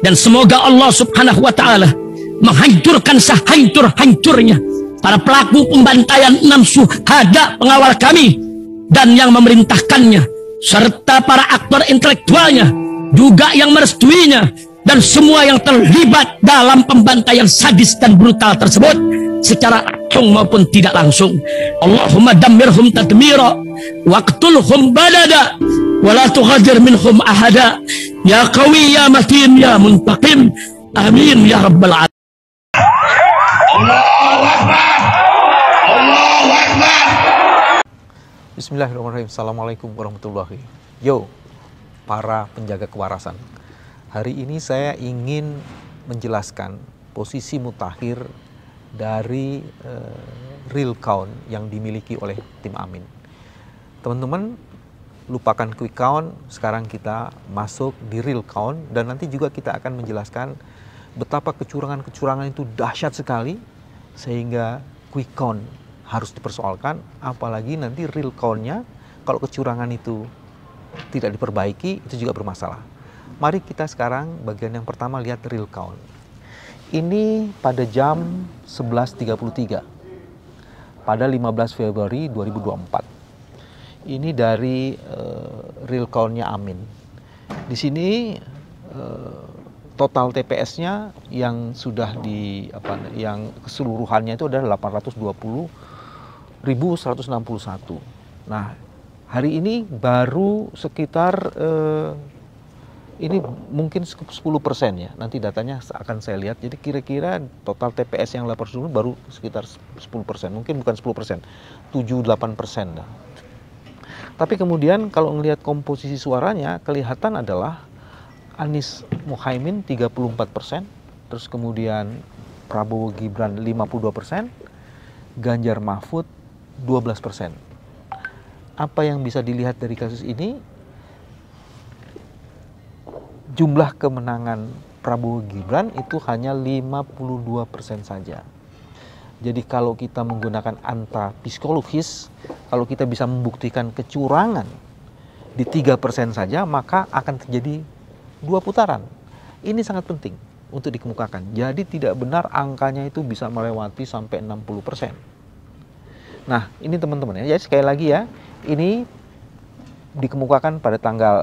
Dan semoga Allah subhanahu wa ta'ala menghancurkan sehancur-hancurnya para pelaku pembantaian 6 syuhada pengawal kami dan yang memerintahkannya, serta para aktor intelektualnya juga yang merestuinya, dan semua yang terlibat dalam pembantaian sadis dan brutal tersebut secara langsung maupun tidak langsung. Allahumma dammirhum tadmira waqtulhum badada wala tughadir minhum ahada ya qawi ya matin ya muntaqim amin ya rabbal alamin. Allahu Akbar, Allahu Akbar. Bismillahirrahmanirrahim. Assalamualaikum warahmatullahi. Yo, para penjaga kewarasan. Hari ini saya ingin menjelaskan posisi mutakhir dari real count yang dimiliki oleh tim Amin. Teman-teman, lupakan quick count, sekarang kita masuk di real count, dan nanti juga kita akan menjelaskan betapa kecurangan-kecurangan itu dahsyat sekali sehingga quick count harus dipersoalkan, apalagi nanti real count-nya kalau kecurangan itu tidak diperbaiki itu juga bermasalah. Mari kita sekarang bagian yang pertama lihat real count. Ini pada jam 11.33 pada 15 Februari 2024. Ini dari real count-nya Amin. Di sini total TPS-nya yang sudah yang keseluruhannya itu adalah 820.161. Nah, hari ini baru sekitar ini mungkin 10% ya. Nanti datanya akan saya lihat. Jadi kira-kira total TPS yang 820 baru sekitar 10%. Mungkin bukan 10%, 7-8% dah. Tapi kemudian kalau melihat komposisi suaranya, kelihatan adalah Anies Muhaimin 34%, terus kemudian Prabowo Gibran 52%, Ganjar Mahfud 12%. Apa yang bisa dilihat dari kasus ini? Jumlah kemenangan Prabowo Gibran itu hanya 52% saja. Jadi kalau kita menggunakan angka psikologis, kalau kita bisa membuktikan kecurangan di 3% saja, maka akan terjadi 2 putaran. Ini sangat penting untuk dikemukakan. Jadi tidak benar angkanya itu bisa melewati sampai 60%. Nah, ini teman-teman ya. Jadi sekali lagi ya, ini dikemukakan pada tanggal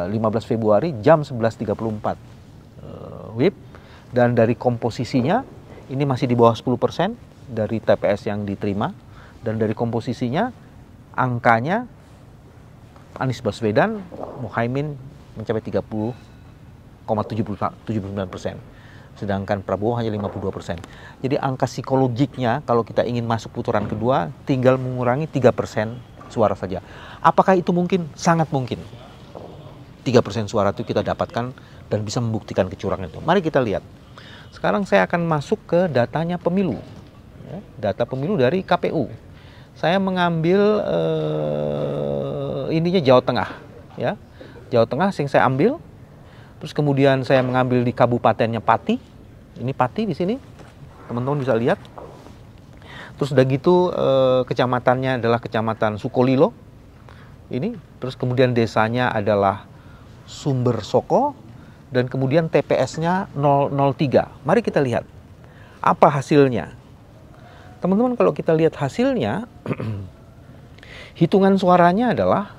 15 Februari jam 11.34 WIB, dan dari komposisinya ini masih di bawah 10% dari TPS yang diterima, dan dari komposisinya angkanya Anies Baswedan, Muhaimin mencapai 30,79%, sedangkan Prabowo hanya 52%. Jadi angka psikologiknya kalau kita ingin masuk putaran kedua tinggal mengurangi 3% suara saja. Apakah itu mungkin? Sangat mungkin. 3% suara itu kita dapatkan dan bisa membuktikan kecurangan itu. Mari kita lihat. Sekarang saya akan masuk ke datanya pemilu. Ya, data pemilu dari KPU. Saya mengambil ininya Jawa Tengah. Ya, Jawa Tengah yang saya ambil. Terus kemudian saya mengambil di kabupatennya Pati. Ini Pati di sini. Teman-teman bisa lihat. Terus udah gitu kecamatannya adalah Kecamatan Sukolilo. Ini, terus kemudian desanya adalah Sumber Soko, dan kemudian TPS-nya 003. Mari kita lihat apa hasilnya. Teman-teman, kalau kita lihat hasilnya, hitungan suaranya adalah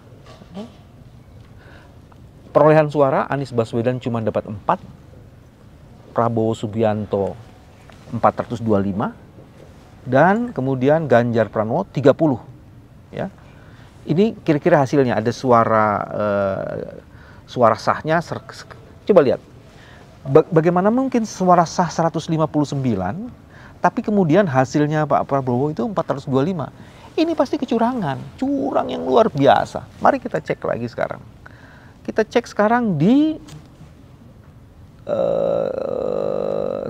perolehan suara Anies Baswedan cuma dapat 4, Prabowo Subianto 425, dan kemudian Ganjar Pranowo 30. Ya. Ini kira-kira hasilnya. Ada suara sahnya. Coba lihat. Bagaimana mungkin suara sah 159, tapi kemudian hasilnya Pak Prabowo itu 425. Ini pasti kecurangan. Curang yang luar biasa. Mari kita cek lagi sekarang. Kita cek sekarang di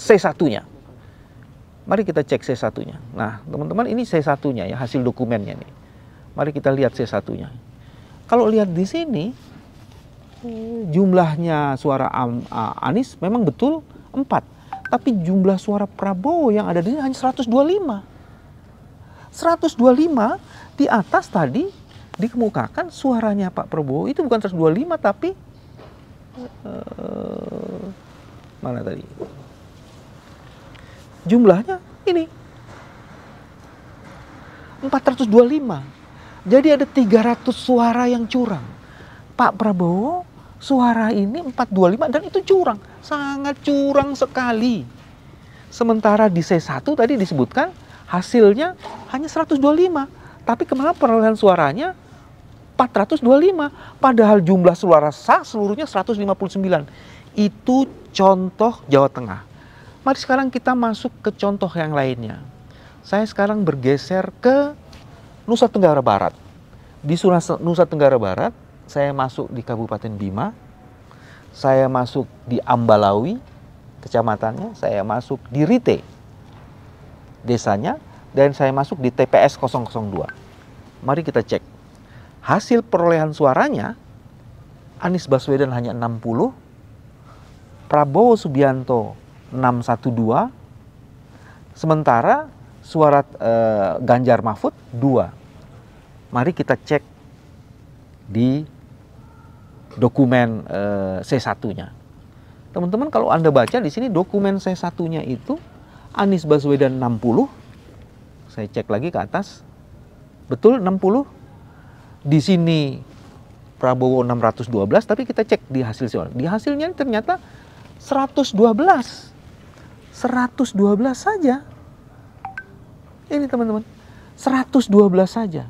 C1-nya. Mari kita cek C1-nya. Nah, teman-teman, ini C1-nya ya, hasil dokumennya nih. Mari kita lihat C1-nya. Kalau lihat di sini, jumlahnya suara Anies memang betul 4. Tapi jumlah suara Prabowo yang ada di sini hanya 125. 125 di atas tadi dikemukakan suaranya Pak Prabowo itu bukan 125 tapi Mana tadi? Jumlahnya ini 425. Jadi ada 300 suara yang curang. Pak Prabowo suara ini 425 dan itu curang. Sangat curang sekali. Sementara di C1 tadi disebutkan hasilnya hanya 125. Tapi kemana perolehan suaranya 425. Padahal jumlah suara sah seluruhnya 159. Itu contoh Jawa Tengah. Mari sekarang kita masuk ke contoh yang lainnya. Saya sekarang bergeser ke Nusa Tenggara Barat. Di Nusa Tenggara Barat, saya masuk di Kabupaten Bima, saya masuk di Ambalawi, kecamatannya, saya masuk di Rite, desanya, dan saya masuk di TPS 002. Mari kita cek. Hasil perolehan suaranya, Anies Baswedan hanya 60, Prabowo Subianto 612, sementara suara Ganjar Mahfud 2. Mari kita cek di dokumen C1-nya. Teman-teman, kalau Anda baca di sini dokumen C1-nya itu Anies Baswedan 60. Saya cek lagi ke atas. Betul 60. Di sini Prabowo 612, tapi kita cek di hasil suara. Di hasilnya ternyata 112. 112 saja. Ini teman-teman, 112 saja.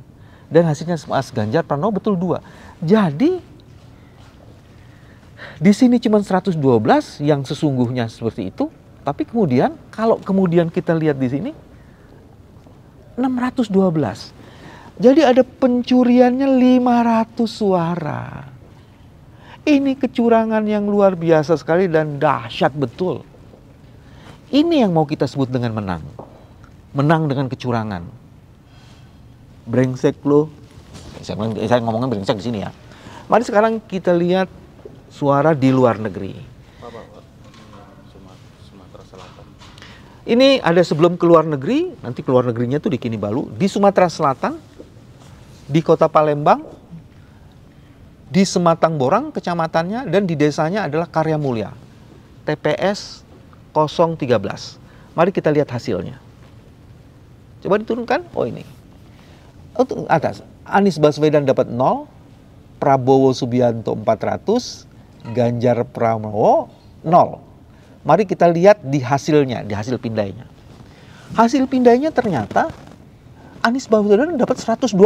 Dan hasilnya Mas Ganjar Pranowo betul 2. Jadi, di sini cuma 112 yang sesungguhnya seperti itu. Tapi kemudian, kalau kemudian kita lihat di sini, 612. Jadi ada pencuriannya 500 suara. Ini kecurangan yang luar biasa sekali dan dahsyat betul. Ini yang mau kita sebut dengan menang. Menang dengan kecurangan. Brengsek lo. Saya ngomongin brengsek di sini ya. Mari sekarang kita lihat suara di luar negeri. Sumatera Selatan. Ini ada sebelum ke luar negeri, nanti ke luar negerinya tuh di Kinibalu, di Sumatera Selatan, di Kota Palembang, di Sematang Borang kecamatannya, dan di desanya adalah Karya Mulia. TPS 013. Mari kita lihat hasilnya. Coba diturunkan. Oh ini. Untuk atas. Anies Baswedan dapat 0. Prabowo Subianto 400. Ganjar Pranowo 0. Mari kita lihat di hasilnya. Di hasil pindainya. Hasil pindainya ternyata Anies Baswedan dapat 126.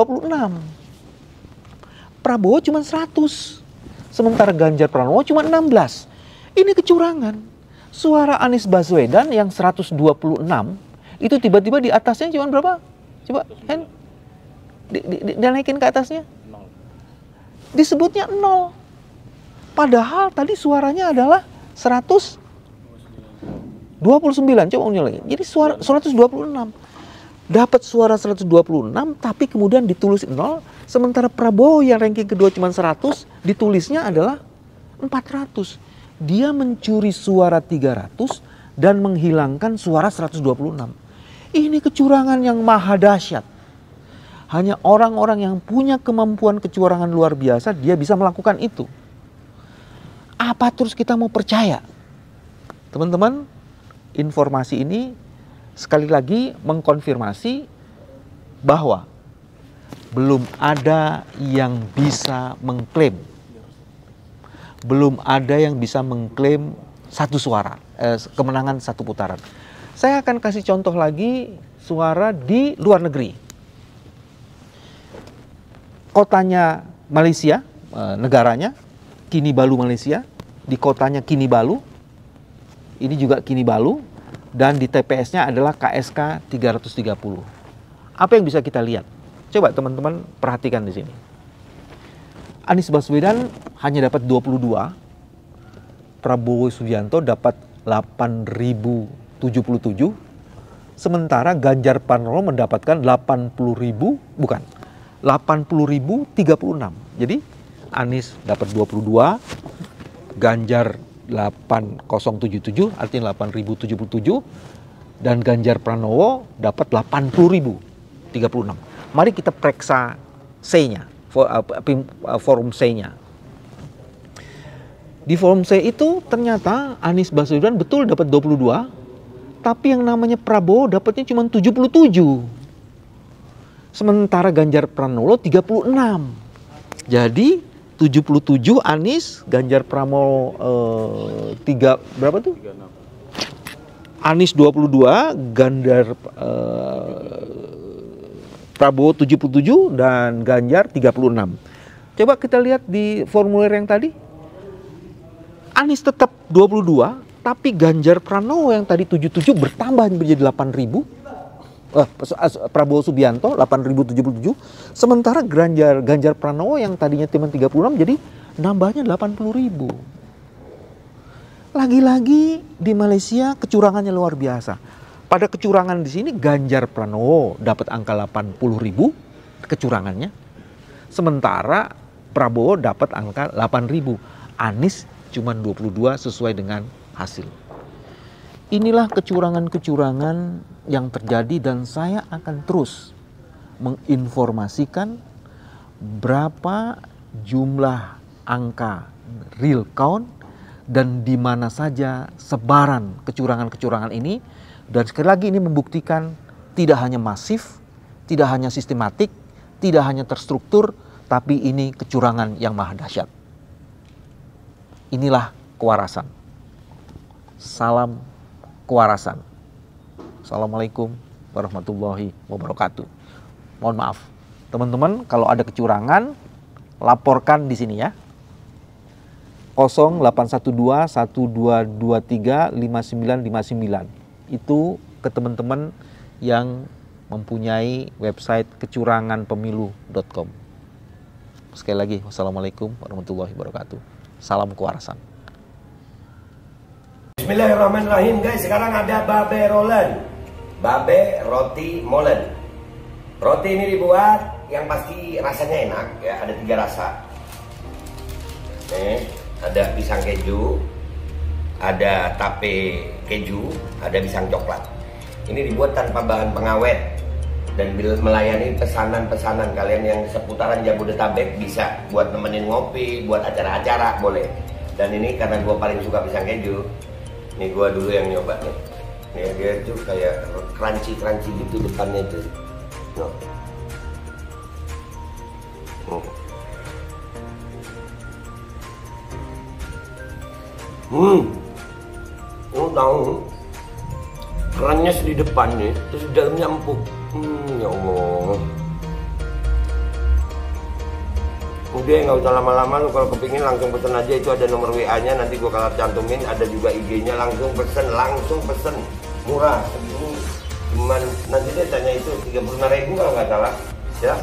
Prabowo cuma 100. Sementara Ganjar Pranowo cuma 16. Ini kecurangan. Suara Anies Baswedan yang 126 itu tiba-tiba di atasnya cuma berapa? Coba, Hen. Dinaikin ke atasnya. 0. Disebutnya 0. Padahal tadi suaranya adalah 129. Coba ulangi lagi. Jadi suara 126. Dapat suara 126 tapi kemudian ditulis 0. Sementara Prabowo yang ranking kedua cuma 100, ditulisnya adalah 400. Dia mencuri suara 300 dan menghilangkan suara 126. Ini kecurangan yang maha dahsyat. Hanya orang-orang yang punya kemampuan kecurangan luar biasa, dia bisa melakukan itu. Apa terus kita mau percaya? Teman-teman, informasi ini sekali lagi mengkonfirmasi bahwa belum ada yang bisa mengklaim. Belum ada yang bisa mengklaim satu suara, kemenangan satu putaran. Saya akan kasih contoh lagi suara di luar negeri. Kotanya Malaysia, negaranya, Kinibalu Malaysia. Di kotanya Kinibalu, ini juga Kinibalu. Dan di TPS-nya adalah KSK 330. Apa yang bisa kita lihat? Coba teman-teman perhatikan di sini. Anies Baswedan hanya dapat 22. Prabowo Subianto dapat 8.077. Sementara Ganjar Pranowo mendapatkan 80.036. Jadi Anies dapat 22, Ganjar 8077, artinya 8077, dan Ganjar Pranowo dapat 80.036. Mari kita periksa C-nya, forum C-nya. Di form C itu ternyata Anies Baswedan betul dapat 22, tapi yang namanya Prabowo dapatnya cuma 77. Sementara Ganjar Pranowo 36. Jadi 77 Anies, Ganjar Pranowo berapa tuh? 36. Anies 22, Ganjar Prabowo 77 dan Ganjar 36. Coba kita lihat di formulir yang tadi. Anies tetap 22, tapi Ganjar Pranowo yang tadi 77 bertambah menjadi 8.000. Prabowo Subianto 8.077. Sementara Ganjar Pranowo yang tadinya cuma 36 jadi nambahnya 80.000. Lagi-lagi di Malaysia kecurangannya luar biasa. Pada kecurangan di sini Ganjar Pranowo dapat angka 80.000 kecurangannya. Sementara Prabowo dapat angka 8.000. Anies cuma 22 sesuai dengan hasil. Inilah kecurangan-kecurangan yang terjadi dan saya akan terus menginformasikan berapa jumlah angka real count dan di mana saja sebaran kecurangan-kecurangan ini. Dan sekali lagi ini membuktikan tidak hanya masif, tidak hanya sistematik, tidak hanya terstruktur, tapi ini kecurangan yang maha dahsyat. Inilah kewarasan. Salam kewarasan. Assalamualaikum warahmatullahi wabarakatuh. Mohon maaf, teman-teman, kalau ada kecurangan, laporkan di sini ya. 0812 1223 5959. Itu ke teman-teman yang mempunyai website kecuranganpemilu.com. Sekali lagi, wassalamualaikum warahmatullahi wabarakatuh. Salam kewarasan. Bismillahirrahmanirrahim guys, sekarang ada babe rolen, babe roti molen. Roti ini dibuat yang pasti rasanya enak ya, ada 3 rasa. Ada pisang keju, ada tape keju, ada pisang coklat. Ini dibuat tanpa bahan pengawet dan melayani pesanan-pesanan kalian yang seputaran Jabodetabek, bisa buat nemenin ngopi, buat acara-acara boleh. Dan ini karena gue paling suka pisang keju, ini gue dulu yang nyoba nih. Nih dia tuh kayak crunchy gitu depannya itu. No. Lu tahu kerannya di depan nih, terus di dalamnya empuk. Ya Allah. Udah nggak usah lama-lama, lu kalau kepingin langsung pesen aja, itu ada nomor WA-nya, nanti gua kalau cantumin, ada juga IG-nya, langsung pesen, murah. Cuman nanti dia tanya itu 35.000 kalau nggak salah, ya.